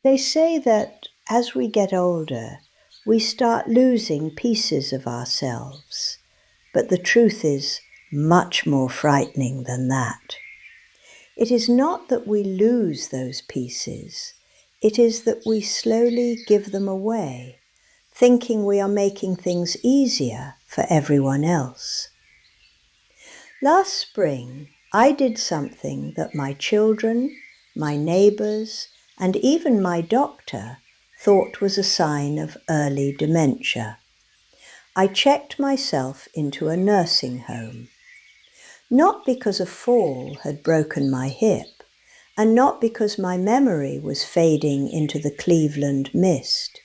They say that as we get older, we start losing pieces of ourselves, but the truth is much more frightening than that. It is not that we lose those pieces, it is that we slowly give them away, thinking we are making things easier for everyone else. Last spring, I did something that my children, my neighbors, and even my doctor thought was a sign of early dementia. I checked myself into a nursing home. Not because a fall had broken my hip, and not because my memory was fading into the Cleveland mist.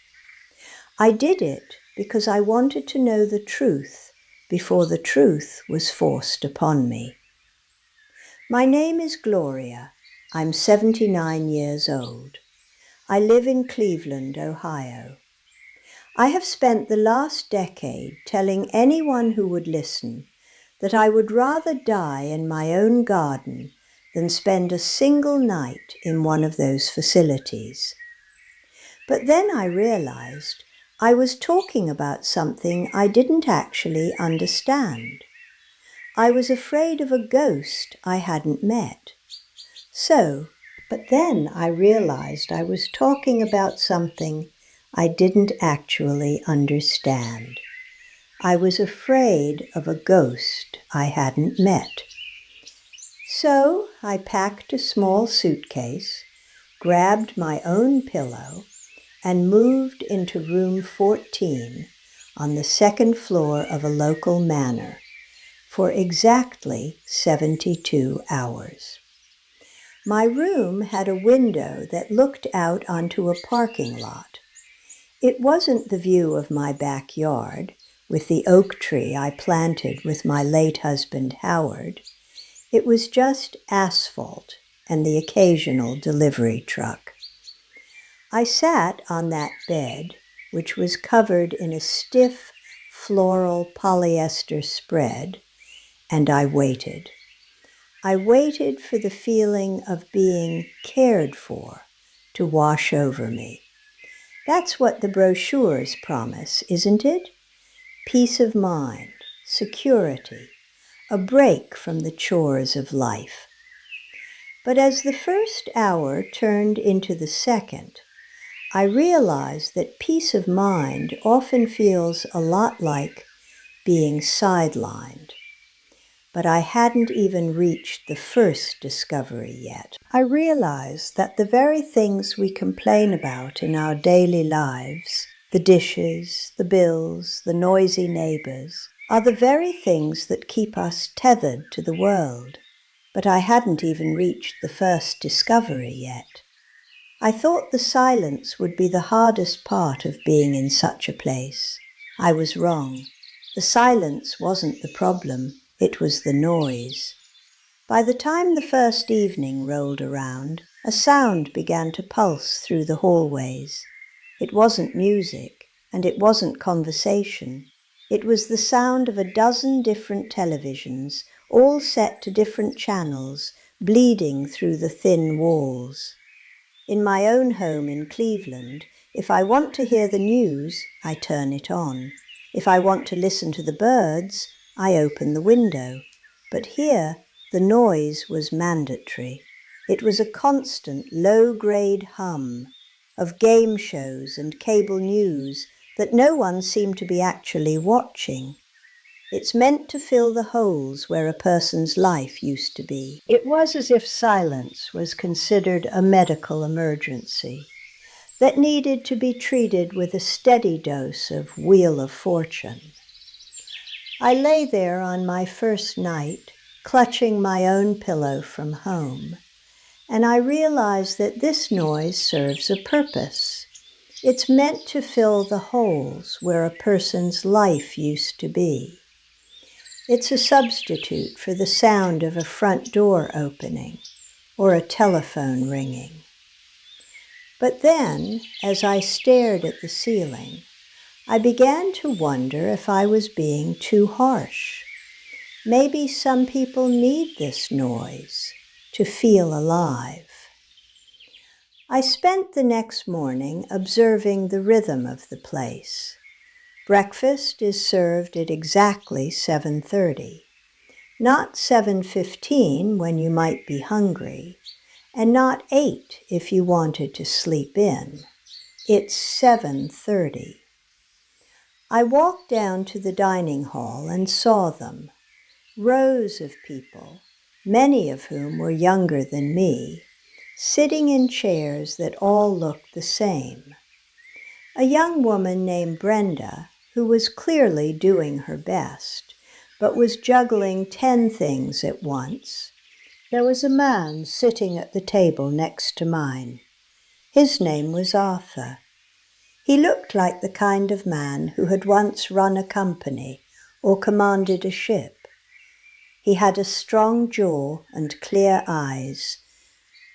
I did it because I wanted to know the truth before the truth was forced upon me. My name is Gloria. I'm 79 years old. I live in Cleveland, Ohio. I have spent the last decade telling anyone who would listen that I would rather die in my own garden than spend a single night in one of those facilities. But then I realized I was talking about something I didn't actually understand. I was afraid of a ghost I hadn't met. But then I realized I was talking about something I didn't actually understand. I was afraid of a ghost I hadn't met. So I packed a small suitcase, grabbed my own pillow, and moved into room 14 on the second floor of a local manor for exactly 72 hours. My room had a window that looked out onto a parking lot. It wasn't the view of my backyard, with the oak tree I planted with my late husband Howard. It was just asphalt and the occasional delivery truck. I sat on that bed, which was covered in a stiff floral polyester spread, and I waited. I waited for the feeling of being cared for to wash over me. That's what the brochures promise, isn't it? Peace of mind, security, a break from the chores of life. But as the first hour turned into the second, I realized that peace of mind often feels a lot like being sidelined. But I hadn't even reached the first discovery yet. I realized that the very things we complain about in our daily lives, the dishes, the bills, the noisy neighbors, are the very things that keep us tethered to the world. But I hadn't even reached the first discovery yet. I thought the silence would be the hardest part of being in such a place. I was wrong. The silence wasn't the problem, it was the noise. By the time the first evening rolled around, a sound began to pulse through the hallways. It wasn't music, and it wasn't conversation. It was the sound of a dozen different televisions, all set to different channels, bleeding through the thin walls. In my own home in Cleveland, if I want to hear the news, I turn it on. If I want to listen to the birds, I open the window. But here, the noise was mandatory. It was a constant low-grade hum of game shows and cable news that no one seemed to be actually watching. It's meant to fill the holes where a person's life used to be. It was as if silence was considered a medical emergency that needed to be treated with a steady dose of Wheel of Fortune. I lay there on my first night, clutching my own pillow from home, and I realized that this noise serves a purpose. It's meant to fill the holes where a person's life used to be. It's a substitute for the sound of a front door opening or a telephone ringing. But then, as I stared at the ceiling, I began to wonder if I was being too harsh. Maybe some people need this noise to feel alive. I spent the next morning observing the rhythm of the place. Breakfast is served at exactly 7:30, not 7:15 when you might be hungry, and not 8 if you wanted to sleep in. It's 7:30. I walked down to the dining hall and saw them, rows of people, many of whom were younger than me, sitting in chairs that all looked the same. A young woman named Brenda, who was clearly doing her best, but was juggling 10 things at once. There was a man sitting at the table next to mine. His name was Arthur. He looked like the kind of man who had once run a company or commanded a ship. He had a strong jaw and clear eyes,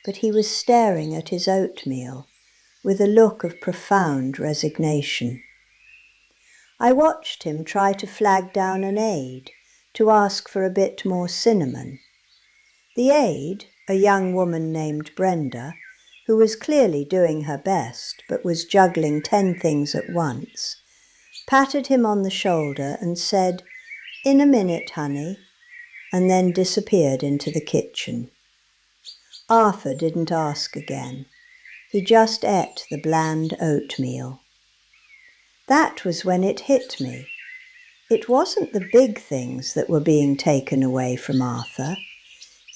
but he was staring at his oatmeal with a look of profound resignation. I watched him try to flag down an aide to ask for a bit more cinnamon. The aide, a young woman named Brenda, who was clearly doing her best but was juggling 10 things at once, patted him on the shoulder and said, "In a minute, honey," and then disappeared into the kitchen. Arthur didn't ask again. He just ate the bland oatmeal. That was when it hit me. It wasn't the big things that were being taken away from Arthur.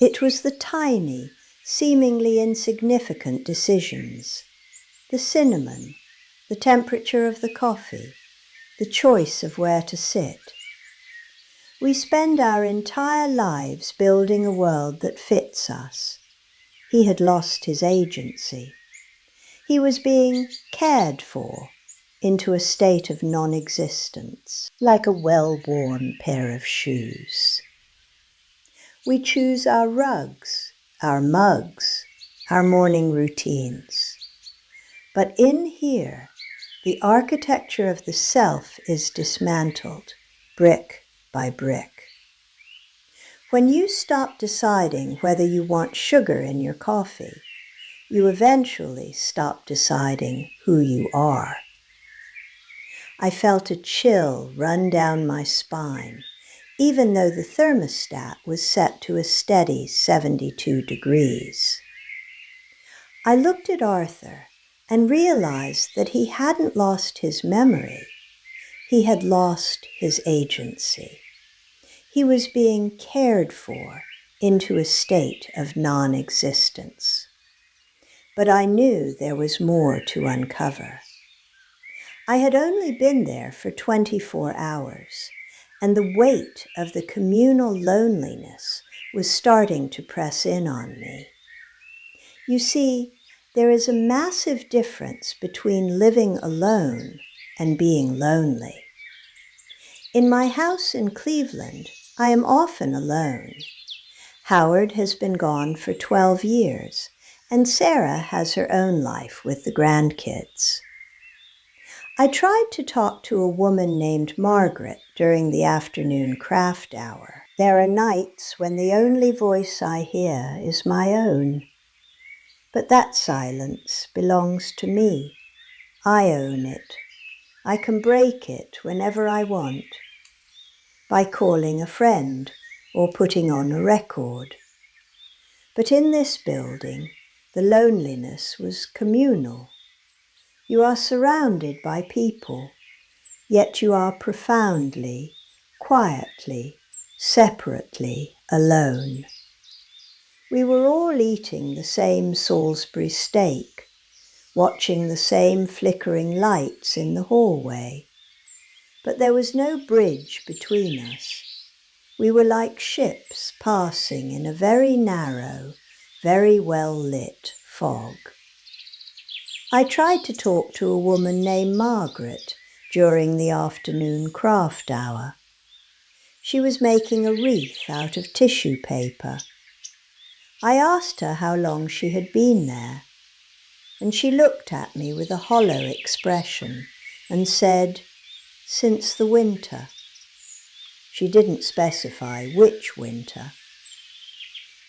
It was the tiny, seemingly insignificant decisions. The cinnamon, the temperature of the coffee, the choice of where to sit. We spend our entire lives building a world that fits us. He had lost his agency. He was being cared for into a state of non-existence, like a well-worn pair of shoes. We choose our rugs, our mugs, our morning routines. But in here, the architecture of the self is dismantled, brick by brick. When you stop deciding whether you want sugar in your coffee, you eventually stop deciding who you are. I felt a chill run down my spine, even though the thermostat was set to a steady 72 degrees. I looked at Arthur and realized that he hadn't lost his memory. He had lost his agency. He was being cared for into a state of non-existence. But I knew there was more to uncover. I had only been there for 24 hours, and the weight of the communal loneliness was starting to press in on me. You see, there is a massive difference between living alone and being lonely. In my house in Cleveland, I am often alone. Howard has been gone for 12 years, and Sarah has her own life with the grandkids. I tried to talk to a woman named Margaret during the afternoon craft hour. There are nights when the only voice I hear is my own. But that silence belongs to me. I own it. I can break it whenever I want, by calling a friend or putting on a record. But in this building, the loneliness was communal. You are surrounded by people, yet you are profoundly, quietly, separately alone. We were all eating the same Salisbury steak, watching the same flickering lights in the hallway, but there was no bridge between us. We were like ships passing in a very narrow, very well-lit fog. I tried to talk to a woman named Margaret during the afternoon craft hour. She was making a wreath out of tissue paper. I asked her how long she had been there, and she looked at me with a hollow expression and said, "Since the winter." She didn't specify which winter.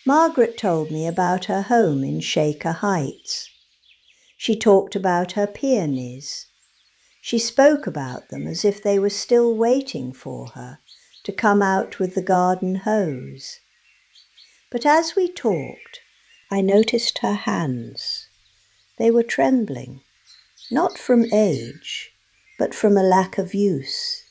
Margaret told me about her home in Shaker Heights. She talked about her peonies. She spoke about them as if they were still waiting for her to come out with the garden hose. But as we talked, I noticed her hands. They were trembling, not from age, but from a lack of use.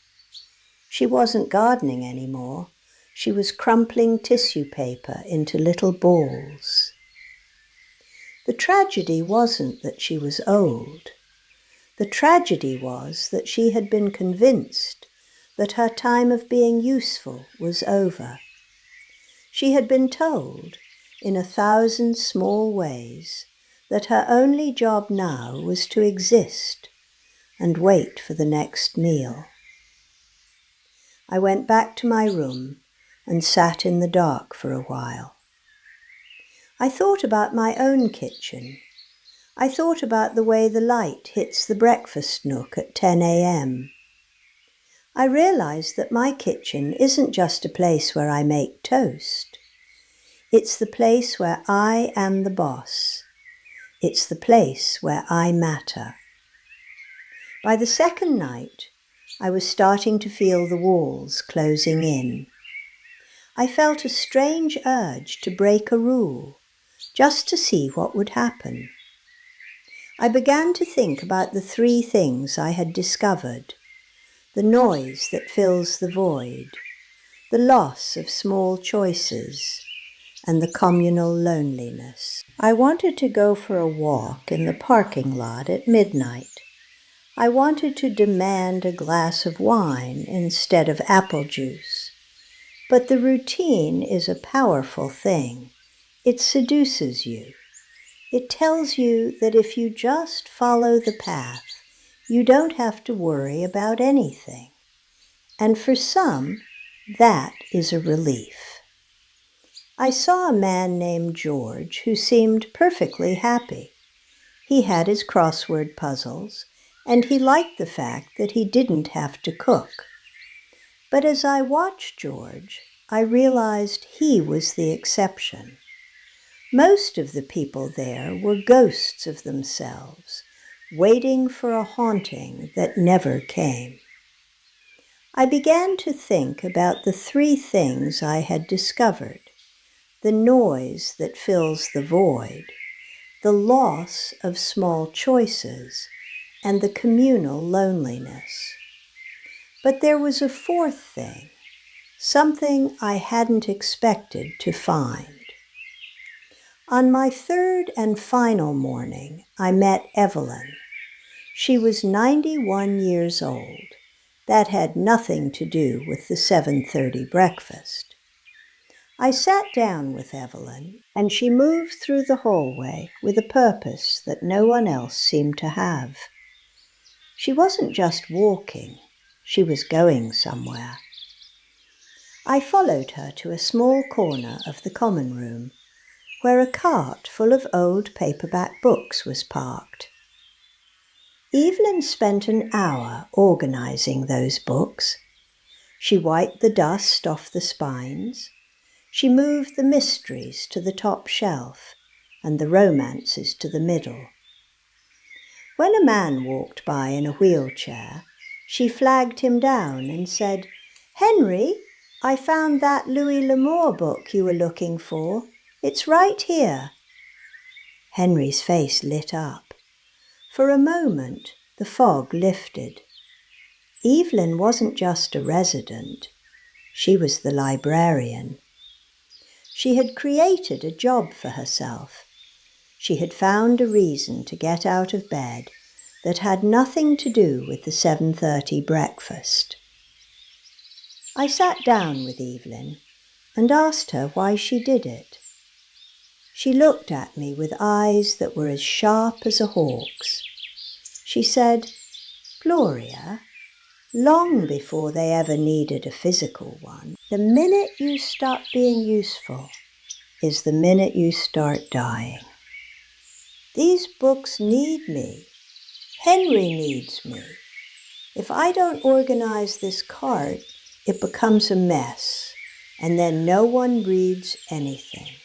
She wasn't gardening anymore. She was crumpling tissue paper into little balls. The tragedy wasn't that she was old. The tragedy was that she had been convinced that her time of being useful was over. She had been told, in 1,000 small ways, that her only job now was to exist and wait for the next meal. I went back to my room and sat in the dark for a while. I thought about my own kitchen. I thought about the way the light hits the breakfast nook at 10 a.m. I realized that my kitchen isn't just a place where I make toast. It's the place where I am the boss. It's the place where I matter. By the second night, I was starting to feel the walls closing in. I felt a strange urge to break a rule, just to see what would happen. I began to think about the 3 things I had discovered: the noise that fills the void, the loss of small choices, and the communal loneliness. I wanted to go for a walk in the parking lot at midnight. I wanted to demand a glass of wine instead of apple juice. But the routine is a powerful thing. It seduces you. It tells you that if you just follow the path, you don't have to worry about anything. And for some, that is a relief. I saw a man named George who seemed perfectly happy. He had his crossword puzzles, and he liked the fact that he didn't have to cook. But as I watched George, I realized he was the exception. Most of the people there were ghosts of themselves, waiting for a haunting that never came. I began to think about the 3 things I had discovered: the noise that fills the void, the loss of small choices, and the communal loneliness. But there was a 4th thing, something I hadn't expected to find. On my 3rd and final morning, I met Evelyn. She was 91 years old. That had nothing to do with the 7:30 breakfast. I sat down with Evelyn, and she moved through the hallway with a purpose that no one else seemed to have. She wasn't just walking, she was going somewhere. I followed her to a small corner of the common room, where a cart full of old paperback books was parked. Evelyn spent an hour organizing those books. She wiped the dust off the spines. She moved the mysteries to the top shelf and the romances to the middle. When a man walked by in a wheelchair, she flagged him down and said, "Henry, I found that Louis L'Amour book you were looking for. It's right here." Henry's face lit up. For a moment, the fog lifted. Evelyn wasn't just a resident. She was the librarian. She had created a job for herself. She had found a reason to get out of bed that had nothing to do with the 7:30 breakfast. I sat down with Evelyn and asked her why she did it. She looked at me with eyes that were as sharp as a hawk's. She said, "Gloria, long before they ever needed a physical one, the minute you stop being useful is the minute you start dying. These books need me. Henry needs me. If I don't organize this cart, it becomes a mess, and then no one reads anything.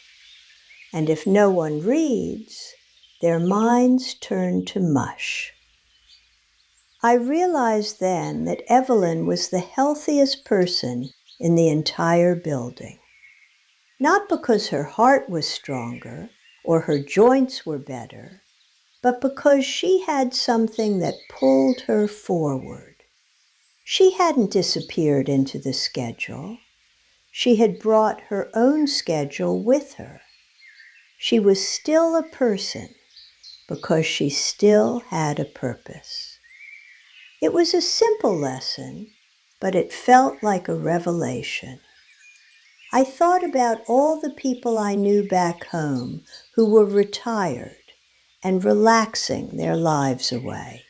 And if no one reads, their minds turned to mush. I realized then that Evelyn was the healthiest person in the entire building. Not because her heart was stronger or her joints were better, but because she had something that pulled her forward. She hadn't disappeared into the schedule. She had brought her own schedule with her. She was still a person because she still had a purpose. It was a simple lesson, but it felt like a revelation. I thought about all the people I knew back home who were retired and relaxing their lives away.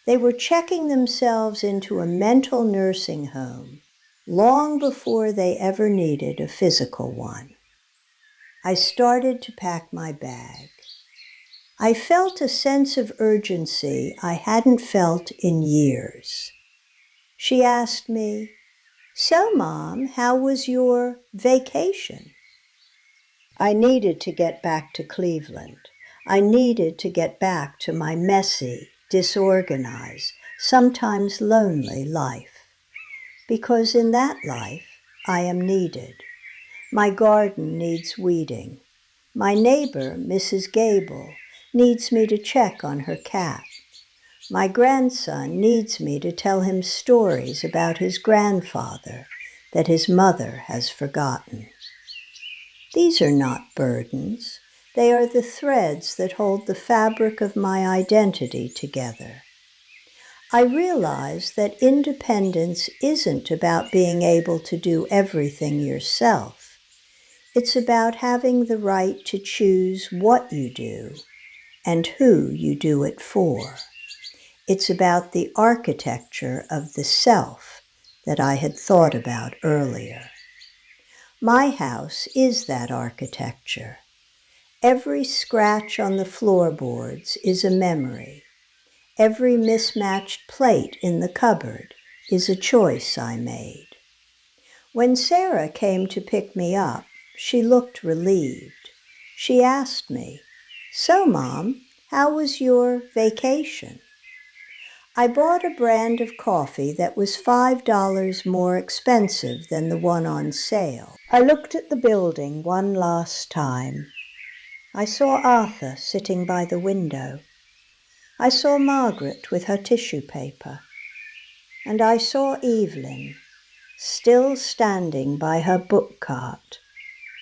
They were checking themselves into a mental nursing home long before they ever needed a physical one. I started to pack my bag. I felt a sense of urgency I hadn't felt in years. She asked me, "So, Mom, how was your vacation?" I needed to get back to Cleveland. I needed to get back to my messy, disorganized, sometimes lonely life. Because in that life, I am needed. My garden needs weeding. My neighbor, Mrs. Gable, needs me to check on her cat. My grandson needs me to tell him stories about his grandfather that his mother has forgotten. These are not burdens. They are the threads that hold the fabric of my identity together. I realize that independence isn't about being able to do everything yourself. It's about having the right to choose what you do and who you do it for. It's about the architecture of the self that I had thought about earlier. My house is that architecture. Every scratch on the floorboards is a memory. Every mismatched plate in the cupboard is a choice I made. When Sarah came to pick me up, she looked relieved. She asked me, "So, Mom, how was your vacation?" I bought a brand of coffee that was $5 more expensive than the one on sale. I looked at the building one last time. I saw Arthur sitting by the window. I saw Margaret with her tissue paper. And I saw Evelyn, still standing by her book cart,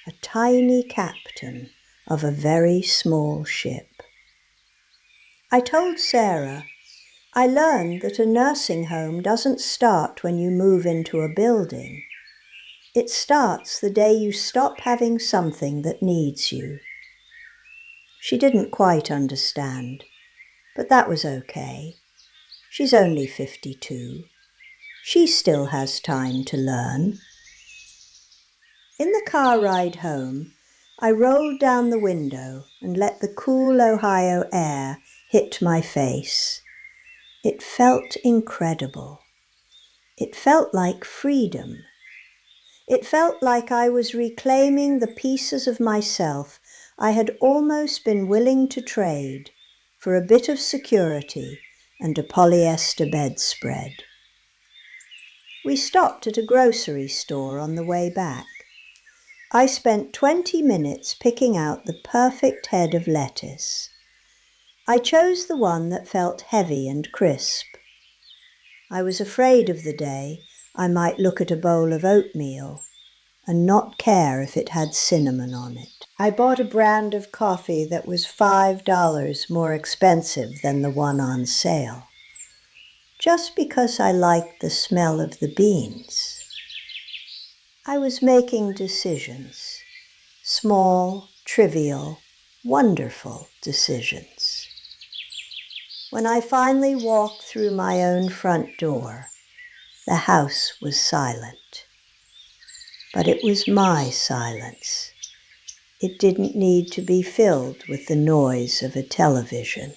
a tiny captain of a very small ship. I told Sarah, I learned that a nursing home doesn't start when you move into a building. It starts the day you stop having something that needs you. She didn't quite understand, but that was okay. She's only 52. She still has time to learn. In the car ride home, I rolled down the window and let the cool Ohio air hit my face. It felt incredible. It felt like freedom. It felt like I was reclaiming the pieces of myself I had almost been willing to trade for a bit of security and a polyester bedspread. We stopped at a grocery store on the way back. I spent 20 minutes picking out the perfect head of lettuce. I chose the one that felt heavy and crisp. I was afraid of the day I might look at a bowl of oatmeal and not care if it had cinnamon on it. I bought a brand of coffee that was $5 more expensive than the one on sale, just because I liked the smell of the beans. I was making decisions, small, trivial, wonderful decisions. When I finally walked through my own front door, the house was silent. But it was my silence. It didn't need to be filled with the noise of a television.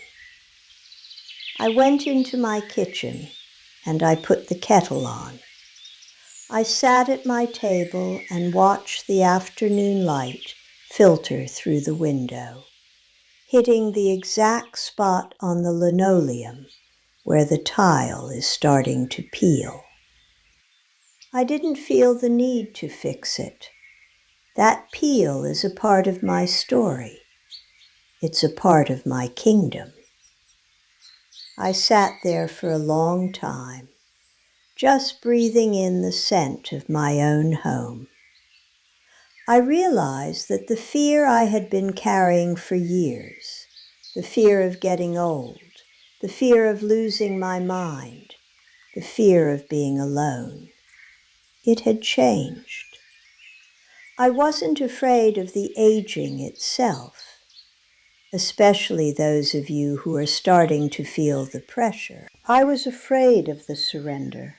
I went into my kitchen and I put the kettle on. I sat at my table and watched the afternoon light filter through the window, hitting the exact spot on the linoleum where the tile is starting to peel. I didn't feel the need to fix it. That peel is a part of my story. It's a part of my kingdom. I sat there for a long time, just breathing in the scent of my own home. I realized that the fear I had been carrying for years, the fear of getting old, the fear of losing my mind, the fear of being alone, it had changed. I wasn't afraid of the aging itself, especially those of you who are starting to feel the pressure. I was afraid of the surrender.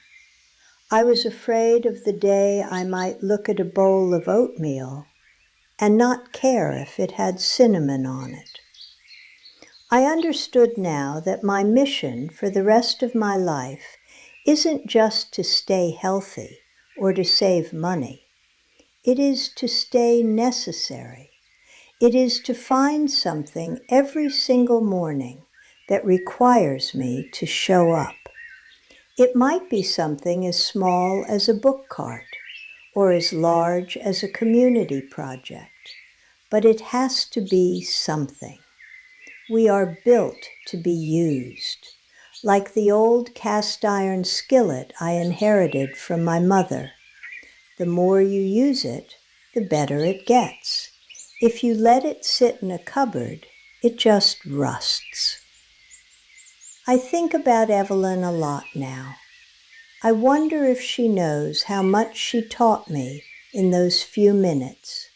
I was afraid of the day I might look at a bowl of oatmeal and not care if it had cinnamon on it. I understood now that my mission for the rest of my life isn't just to stay healthy or to save money. It is to stay necessary. It is to find something every single morning that requires me to show up. It might be something as small as a book cart or as large as a community project, but it has to be something. We are built to be used, like the old cast iron skillet I inherited from my mother. The more you use it, the better it gets. If you let it sit in a cupboard, it just rusts. I think about Evelyn a lot now. I wonder if she knows how much she taught me in those few minutes.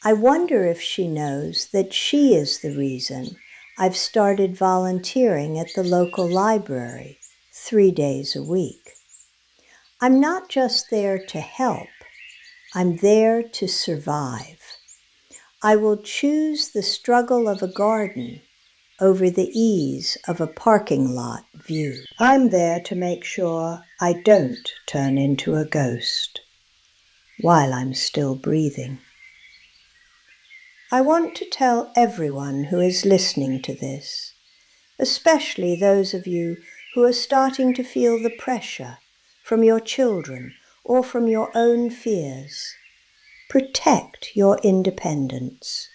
I wonder if she knows that she is the reason I've started volunteering at the local library 3 days a week. I'm not just there to help. I'm there to survive. I will choose the struggle of a garden over the ease of a parking lot view. I'm there to make sure I don't turn into a ghost while I'm still breathing. I want to tell everyone who is listening to this, especially those of you who are starting to feel the pressure from your children or from your own fears. Protect your independence,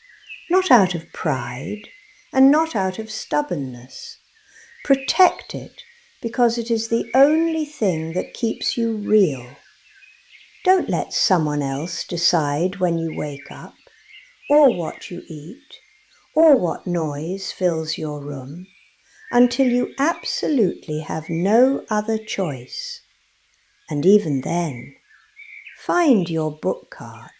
not out of pride and not out of stubbornness. Protect it because it is the only thing that keeps you real. Don't let someone else decide when you wake up, or what you eat, or what noise fills your room, until you absolutely have no other choice. And even then, find your book card.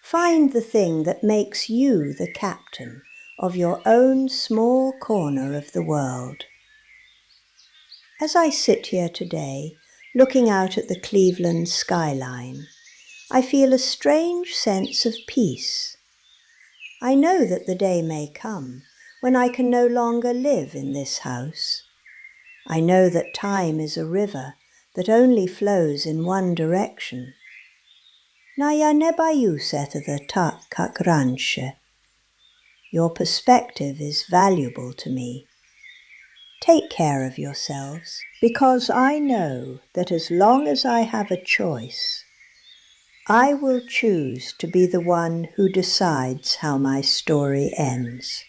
Find the thing that makes you the captain of your own small corner of the world. As I sit here today, looking out at the Cleveland skyline, I feel a strange sense of peace. I know that the day may come when I can no longer live in this house. I know that time is a river that only flows in one direction. Na ja ne boję się tego tak jak rańsze. Your perspective is valuable to me. Take care of yourselves, because I know that as long as I have a choice, I will choose to be the one who decides how my story ends.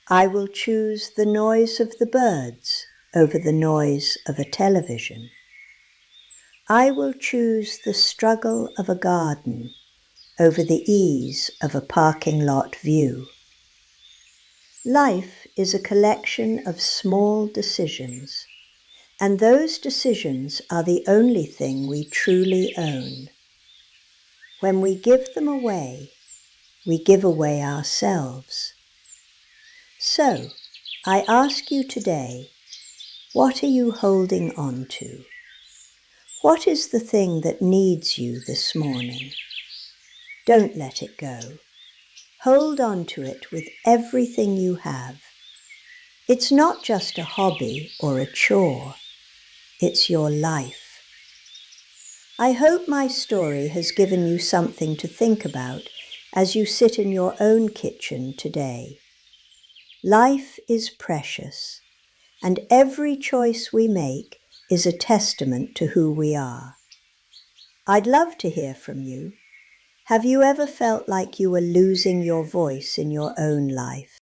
I will choose the noise of the birds over the noise of a television. I will choose the struggle of a garden over the ease of a parking lot view. Life is a collection of small decisions, and those decisions are the only thing we truly own. When we give them away, we give away ourselves. So, I ask you today, what are you holding on to? What is the thing that needs you this morning? Don't let it go. Hold on to it with everything you have. It's not just a hobby or a chore. It's your life. I hope my story has given you something to think about as you sit in your own kitchen today. Life is precious, and every choice we make is a testament to who we are. I'd love to hear from you. Have you ever felt like you were losing your voice in your own life?